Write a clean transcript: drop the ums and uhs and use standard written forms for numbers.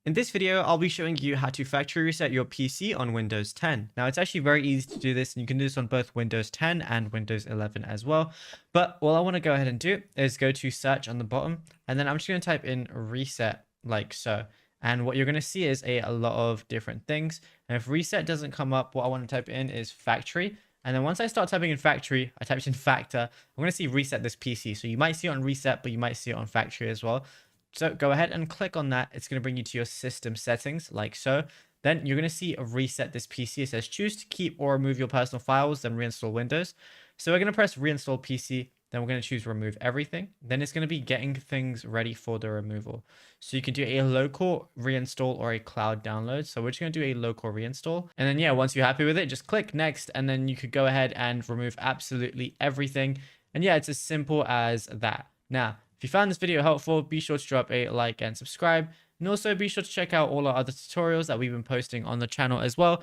In this video, I'll be showing you how to factory reset your PC on Windows 10. Now, it's actually very easy to do this, and you can do this on both Windows 10 and Windows 11 as well. But what I want to go ahead and do is go to search on the bottom, and then I'm just going to type in reset like so. And what you're going to see is a lot of different things. And if reset doesn't come up, what I want to type in is factory. And then once I start typing in factory, I typed in factor, I'm going to see reset this PC. So you might see it on reset, but you might see it on factory as well. So go ahead and click on that. It's going to bring you to your system settings like so. Then you're going to see a reset this PC. It says choose to keep or remove your personal files, then reinstall Windows. So we're going to press reinstall PC. Then we're going to choose remove everything. Then it's going to be getting things ready for the removal. So you can do a local reinstall or a cloud download. So we're just going to do a local reinstall. And then yeah, once you're happy with it, just click next. And then you could go ahead and remove absolutely everything. And yeah, it's as simple as that. Now, if you found this video helpful, be sure to drop a like and subscribe. And also be sure to check out all our other tutorials that we've been posting on the channel as well.